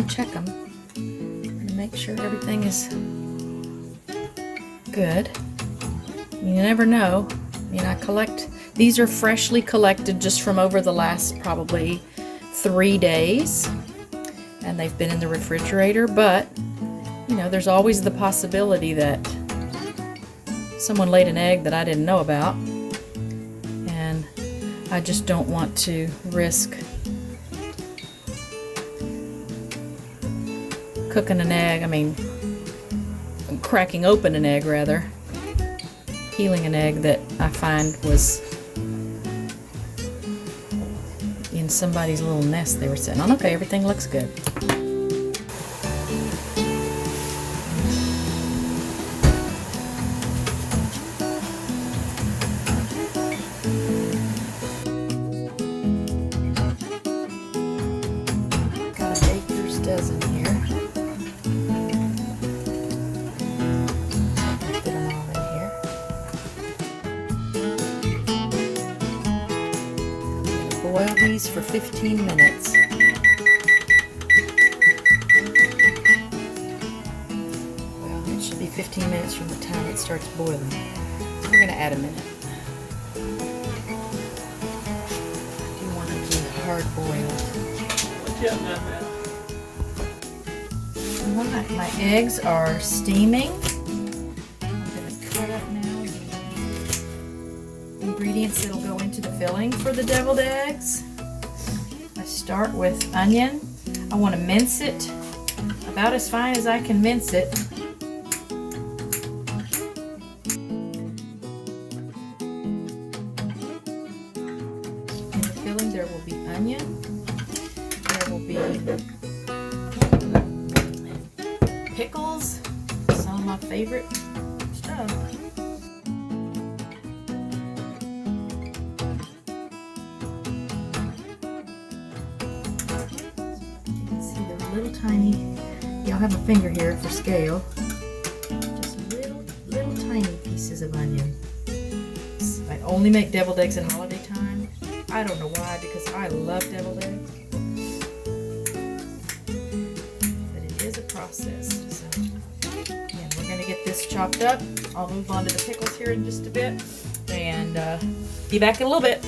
want to check them and make sure everything is good. You never know. I mean, these are freshly collected just from over the last probably 3 days, and they've been in the refrigerator, but you know, there's always the possibility that someone laid an egg that I didn't know about, and I just don't want to risk cooking an egg, cracking open an egg rather, peeling an egg that I find was in somebody's little nest they were sitting on. Okay, everything looks good. Got a baker's dozen here. Fit them all in here. Boil these for 15 minutes. Well, it should be 15 minutes from the time it starts boiling. So we're going to add a minute. I do want them to be hard boiled. Alright, my eggs are steaming. I'm going to cut up now the ingredients that'll go into the filling for the deviled eggs. I start with onion. I want to mince it about as fine as I can mince it. In the filling there will be onion, there will be pickles, some of my favorite stuff. Little tiny, y'all have a finger here for scale, just little tiny pieces of onion. I only make deviled eggs at holiday time. I don't know why, because I love deviled eggs, but it is a process. So, and we're going to get this chopped up. I'll move on to the pickles here in just a bit, and be back in a little bit.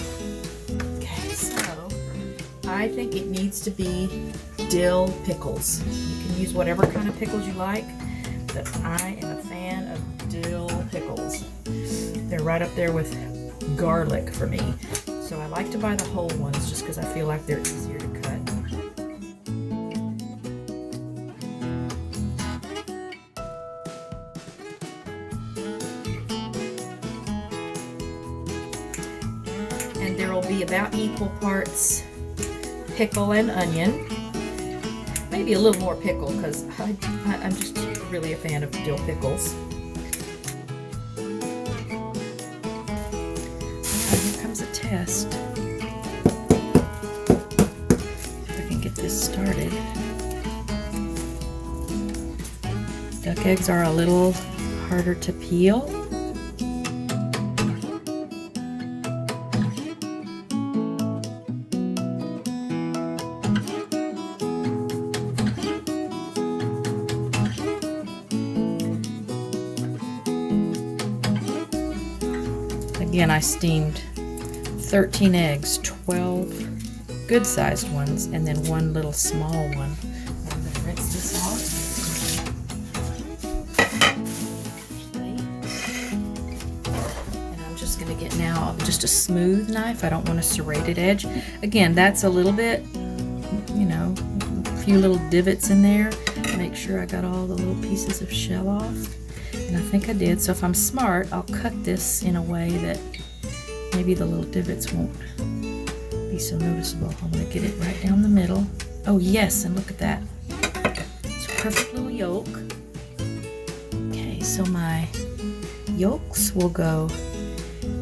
Okay, so I think it needs to be dill pickles. You can use whatever kind of pickles you like, but I am a fan of dill pickles. They're right up there with garlic for me. So I like to buy the whole ones just because I feel like they're easier to cut. And there will be about equal parts pickle and onion. Maybe a little more pickle, because I'm just really a fan of dill pickles. Here comes a test. If I can get this started. Duck eggs are a little harder to peel. Again, I steamed 13 eggs, 12 good-sized ones, and then one little small one. I'm going to rinse this off. And I'm just going to get now just a smooth knife. I don't want a serrated edge. Again, that's a little bit, you know, a few little divots in there. Make sure I got all the little pieces of shell off. And I think I did, so if I'm smart, I'll cut this in a way that maybe the little divots won't be so noticeable. I'm going to get it right down the middle. Oh yes, and look at that. It's a perfect little yolk. Okay, so my yolks will go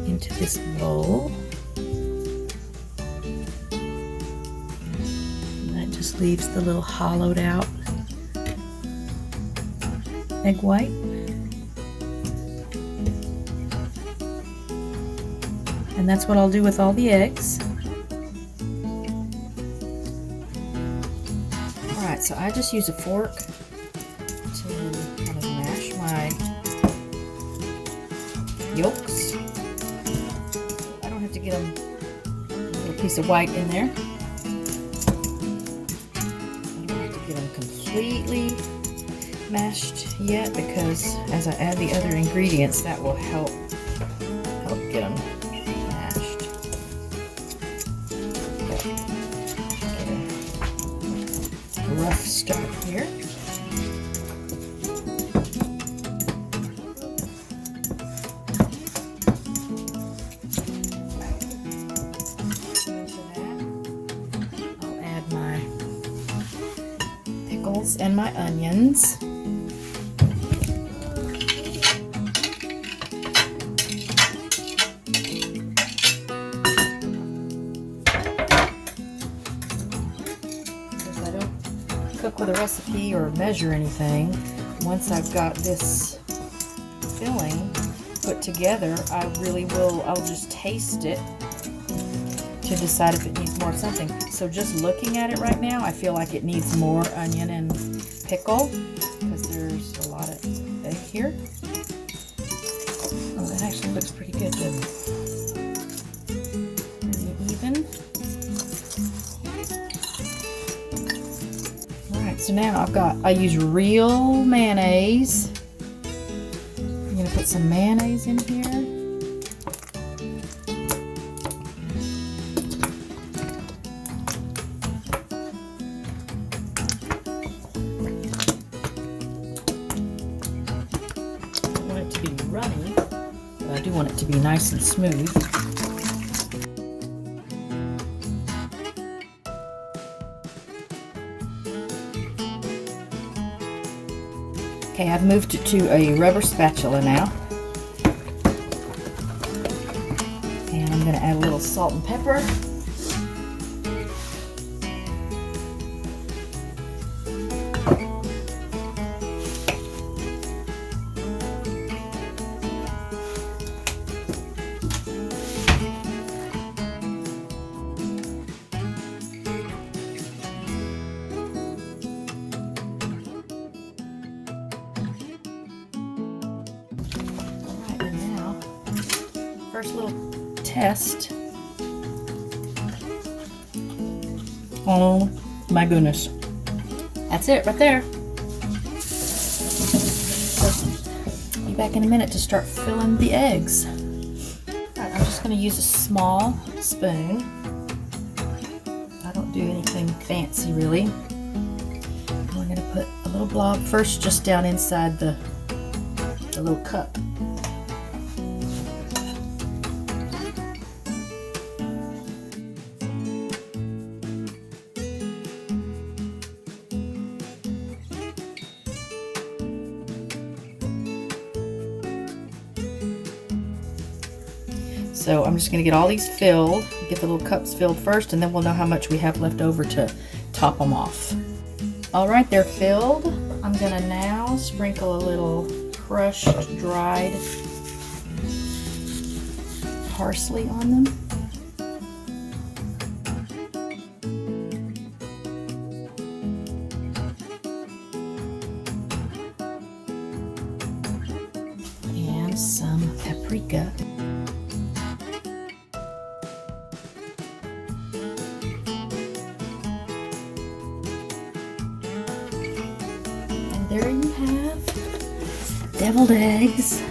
into this bowl. And that just leaves the little hollowed out egg white. And that's what I'll do with all the eggs. Alright, so I just use a fork to kind of mash my yolks. I don't have to get them a little piece of white in there. I don't have to get them completely mashed yet, because as I add the other ingredients, that will help get them mashed. Get a rough start here. I'll add my pickles and my onions. Cook with a recipe or measure anything. Once I've got this filling put together, I'll just taste it to decide if it needs more of something. So just looking at it right now, I feel like it needs more onion and pickle, because there's a lot of egg here. Oh, that actually looks pretty good, doesn't it? Pretty even. So now I use real mayonnaise. I'm going to put some mayonnaise in here. I don't want it to be runny, but I do want it to be nice and smooth. Okay, I've moved it to a rubber spatula now. And I'm going to add a little salt and pepper. First little test. Oh my goodness. That's it right there. Be back in a minute to start filling the eggs. Alright, I'm just going to use a small spoon. I don't do anything fancy really. I'm going to put a little blob first just down inside the little cup. So I'm just going to get all these filled, get the little cups filled first, and then we'll know how much we have left over to top them off. Alright, they're filled. I'm going to now sprinkle a little crushed, dried parsley on them. And some paprika. There you have deviled eggs